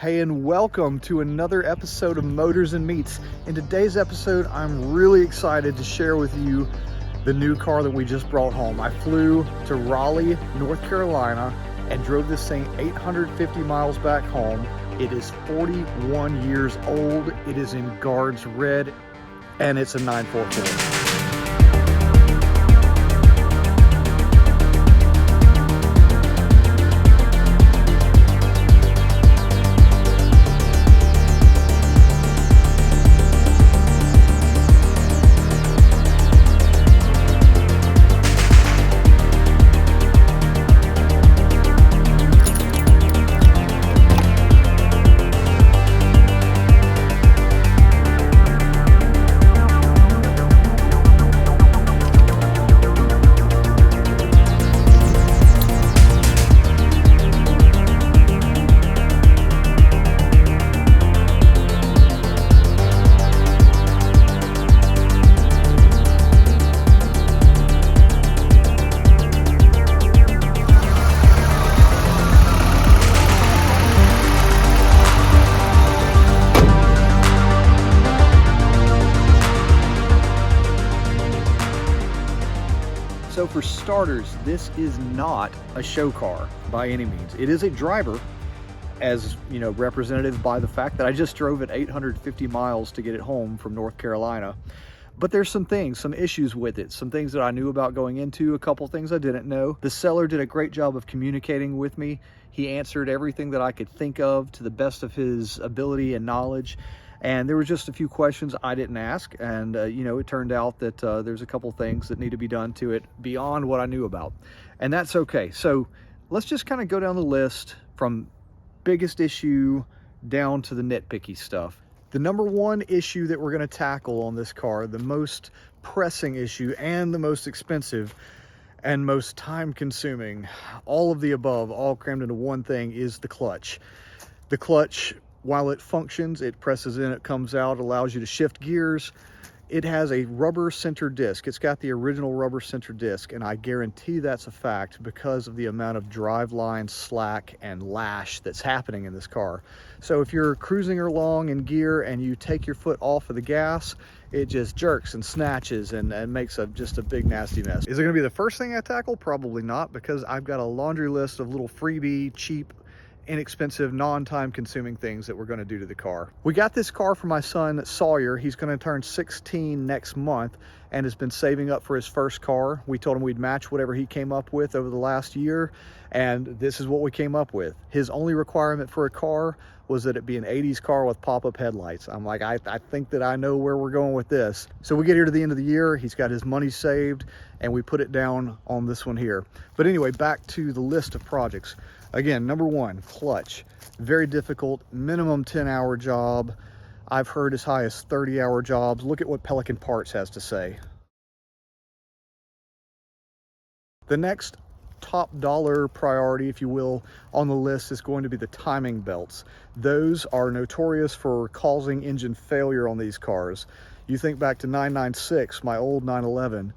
Hey, and welcome to another episode of Motors and Meats. In today's episode, I'm really excited to share with you the new car that we just brought home. I flew to Raleigh, North Carolina, and drove this thing 850 miles back home. It is 41 years old. It is in Guards Red, and it's a 944. So for starters, this is not a show car by any means. It is a driver, as you know, represented by the fact that I just drove it 850 miles to get it home from North Carolina. But there's some issues with it, some things that I knew about going into, a couple things I didn't know. The seller did a great job of communicating with me. He answered everything that I could think of to the best of his ability and knowledge. And there were just a few questions I didn't ask, and you know, it turned out that there's a couple things that need to be done to it beyond what I knew about, and that's okay. So let's just kind of go down the list from biggest issue down to the nitpicky stuff. The number one issue that we're going to tackle on this car, the most pressing issue and the most expensive and most time consuming, all of the above, all crammed into one thing, is the clutch. The clutch, while it functions, it presses in, it comes out, allows you to shift gears. It has a rubber center disc. It's got the original rubber center disc, and I guarantee that's a fact because of the amount of driveline slack and lash that's happening in this car. So if you're cruising along in gear and you take your foot off of the gas, it just jerks and snatches and makes just a big nasty mess. Is it gonna be the first thing I tackle? Probably not, because I've got a laundry list of little freebie, cheap, inexpensive, non-time consuming things that we're going to do to the car. We got this car for my son Sawyer. He's going to turn 16 next month and has been saving up for his first car. We told him we'd match whatever he came up with over the last year, and this is what we came up with. His only requirement for a car was that it be an 80s car with pop-up headlights. I'm like, I think that I know where we're going with this. So we get here to the end of the year, he's got his money saved, and we put it down on this one here. But anyway, back to the list of projects. Again, number one, clutch. Very difficult, minimum 10-hour job. I've heard as high as 30-hour jobs. Look at what Pelican Parts has to say. The next top dollar priority, if you will, on the list is going to be the timing belts. Those are notorious for causing engine failure on these cars. You think back to 996, my old 911,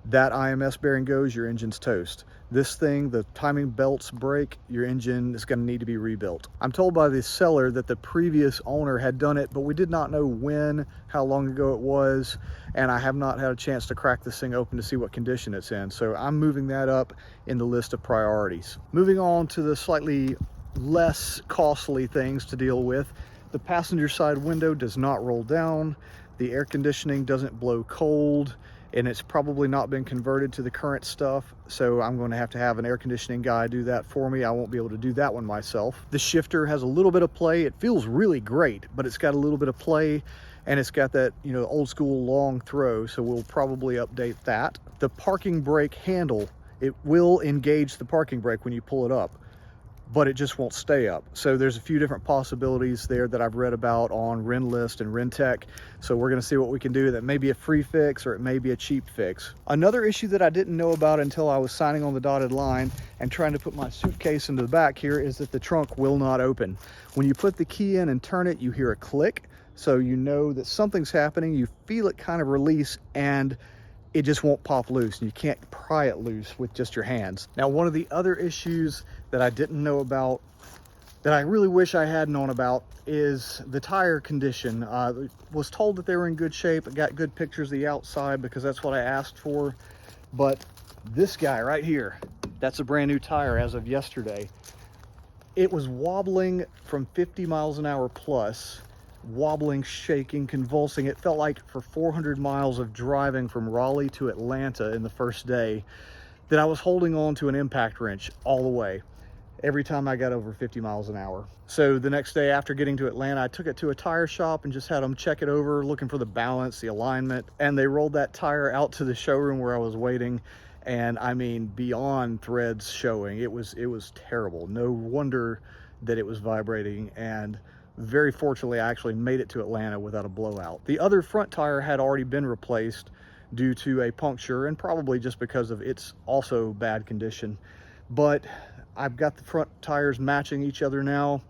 that IMS bearing goes, your engine's toast. This thing, the timing belts break, your engine is going to need to be rebuilt. I'm told by the seller that the previous owner had done it, but we did not know when, how long ago it was, and I have not had a chance to crack this thing open to see what condition it's in. So I'm moving that up in the list of priorities. Moving on to the slightly less costly things to deal with. The passenger side window does not roll down. The air conditioning doesn't blow cold, and it's probably not been converted to the current stuff, so I'm going to have an air conditioning guy do that for me. I won't be able to do that one myself. The shifter has a little bit of play. It feels really great, but it's got a little bit of play, and it's got that, you know, old school long throw, so we'll probably update that. The parking brake handle, it will engage the parking brake when you pull it up, but it just won't stay up. So there's a few different possibilities there that I've read about on Renlist and Rentec. So we're gonna see what we can do. That may be a free fix or it may be a cheap fix. Another issue that I didn't know about until I was signing on the dotted line and trying to put my suitcase into the back here is that the trunk will not open. When you put the key in and turn it, you hear a click. So you know that something's happening. You feel it kind of release and it just won't pop loose, and you can't pry it loose with just your hands. Now, one of the other issues that I didn't know about that I really wish I had known about is the tire condition. Was told that they were in good shape. I got good pictures of the outside because that's what I asked for. But this guy right here, that's a brand new tire as of yesterday. It was wobbling from 50 miles an hour plus, wobbling, shaking, convulsing. It felt like for 400 miles of driving from Raleigh to Atlanta in the first day that I was holding on to an impact wrench all the way every time I got over 50 miles an hour. So the next day after getting to Atlanta, I took it to a tire shop and just had them check it over, looking for the balance, the alignment, and they rolled that tire out to the showroom where I was waiting. And I mean, beyond threads showing. It was terrible. No wonder that it was vibrating, and very fortunately I actually made it to Atlanta without a blowout. The other front tire had already been replaced due to a puncture, and probably just because of its also bad condition. But I've got the front tires matching each other now.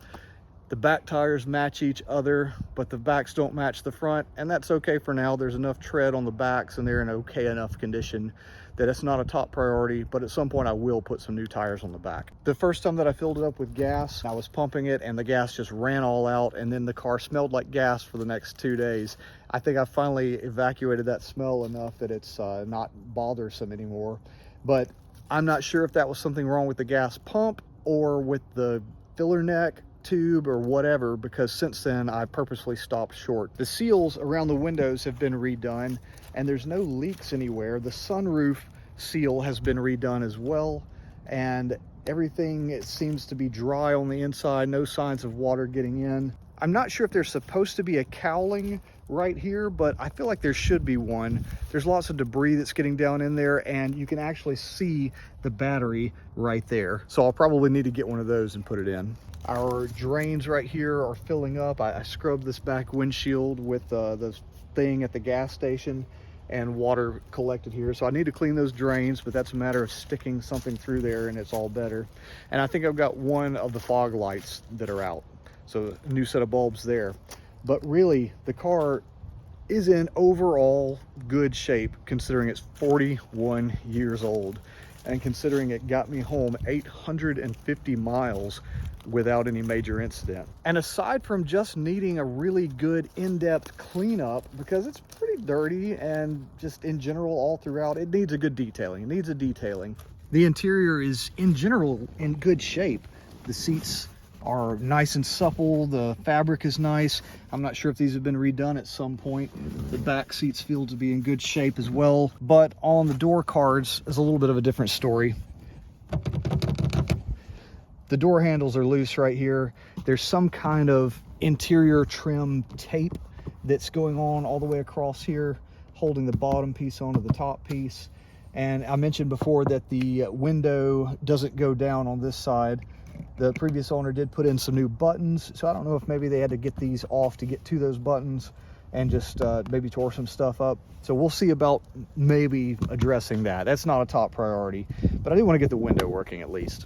The back tires match each other, but the backs don't match the front, and that's okay for now. There's enough tread on the backs and they're in okay enough condition that it's not a top priority, but at some point I will put some new tires on the back. The first time that I filled it up with gas, I was pumping it and the gas just ran all out, and then the car smelled like gas for the next 2 days. I think I finally evacuated that smell enough that it's not bothersome anymore. But I'm not sure if that was something wrong with the gas pump or with the filler neck tube or whatever, because since then I purposely stopped short. The seals around the windows have been redone and there's no leaks anywhere. The sunroof seal has been redone as well, and everything, it seems to be dry on the inside, no signs of water getting in. I'm not sure if there's supposed to be a cowling right here, but I feel like there should be one. There's lots of debris that's getting down in there, and you can actually see the battery right there. So I'll probably need to get one of those and put it in. Our drains right here are filling up. I scrubbed this back windshield with the thing at the gas station, and water collected here. So I need to clean those drains, but that's a matter of sticking something through there and it's all better. And I think I've got one of the fog lights that are out. So a new set of bulbs there. But really, the car is in overall good shape considering it's 41 years old, and considering it got me home 850 miles without any major incident. And aside from just needing a really good in-depth cleanup, because it's pretty dirty and just in general all throughout, it needs a good detailing. It needs a detailing. The interior is in general in good shape. The seats are nice and supple. The fabric is nice. I'm not sure if these have been redone at some point. The back seats feel to be in good shape as well. But on the door cards is a little bit of a different story. The door handles are loose right here. There's some kind of interior trim tape that's going on all the way across here, holding the bottom piece onto the top piece. And I mentioned before that the window doesn't go down on this side. The previous owner did put in some new buttons, so I don't know if maybe they had to get these off to get to those buttons and just maybe tore some stuff up. So we'll see about maybe addressing that. That's not a top priority, but I do want to get the window working at least.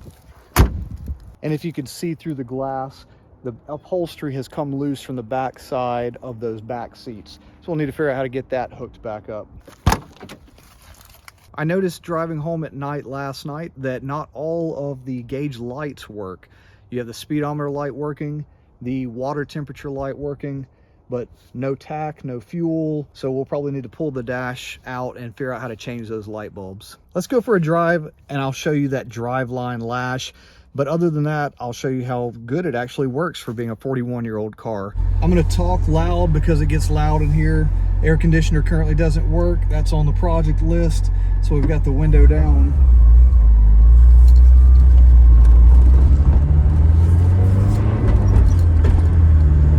And if you can see through the glass, the upholstery has come loose from the back side of those back seats. So we'll need to figure out how to get that hooked back up. I noticed driving home at night last night that not all of the gauge lights work. You have the speedometer light working, the water temperature light working, but no tach, no fuel. So we'll probably need to pull the dash out and figure out how to change those light bulbs. Let's go for a drive and I'll show you that drive line lash. But other than that, I'll show you how good it actually works for being a 41-year-old car. I'm gonna talk loud because it gets loud in here. Air conditioner currently doesn't work. That's on the project list. So we've got the window down.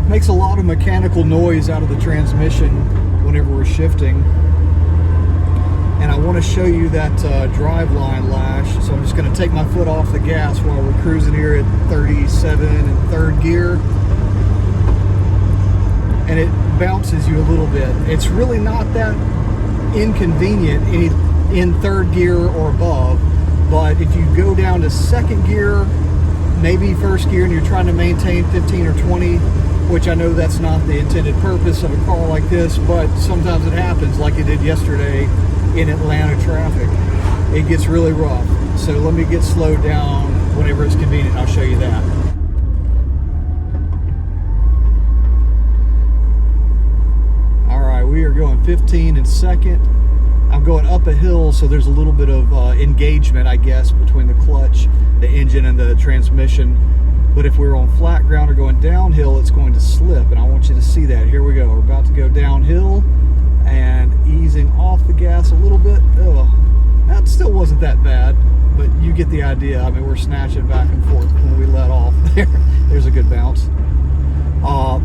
Makes a lot of mechanical noise out of the transmission whenever we're shifting. And I want to show you that drive line lash. So I'm just going to take my foot off the gas while we're cruising here at 37 in third gear. And it bounces you a little bit. It's really not that inconvenient in third gear or above. But if you go down to second gear, maybe first gear, and you're trying to maintain 15 or 20, which I know that's not the intended purpose of a car like this, but sometimes it happens like it did yesterday in Atlanta traffic. It gets really rough. So let me get slowed down whenever it's convenient. I'll show you that. 15 in second. I'm going up a hill, so there's a little bit of engagement, I guess, between the clutch, the engine, and the transmission. But if we're on flat ground or going downhill, it's going to slip, and I want you to see that. Here we go. We're about to go downhill and easing off the gas a little bit. Oh, that still wasn't that bad, but you get the idea. I mean, we're snatching back and forth when we let off. There's a good bounce.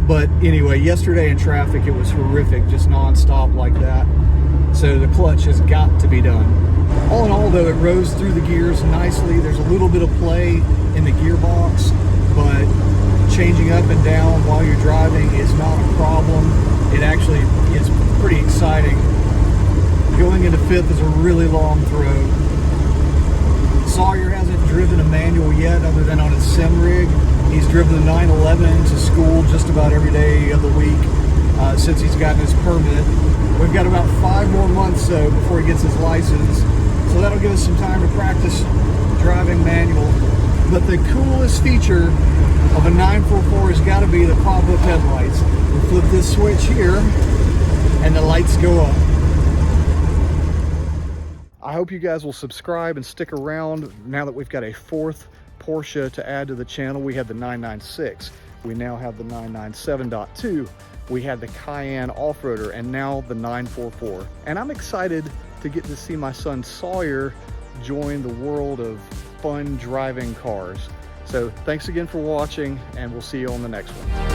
But anyway, yesterday in traffic, it was horrific, just non-stop like that. So the clutch has got to be done. All in all, though, it rose through the gears nicely. There's a little bit of play in the gearbox, but changing up and down while you're driving is not a problem. It actually is pretty exciting. Going into fifth is a really long throw. Sawyer hasn't driven a manual yet other than on his sim rig. He's driven the 911 to school just about every day of the week since he's gotten his permit. We've got about 5 more months though before he gets his license, so that'll give us some time to practice driving manual. But the coolest feature of a 944 has got to be the pop-up headlights. We flip this switch here and the lights go up. I hope you guys will subscribe and stick around now that we've got a 4th Porsche to add to the channel. We had the 996, we now have the 997.2, we had the Cayenne off-roader, and now the 944. And I'm excited to get to see my son Sawyer join the world of fun driving cars. So thanks again for watching, and we'll see you on the next one.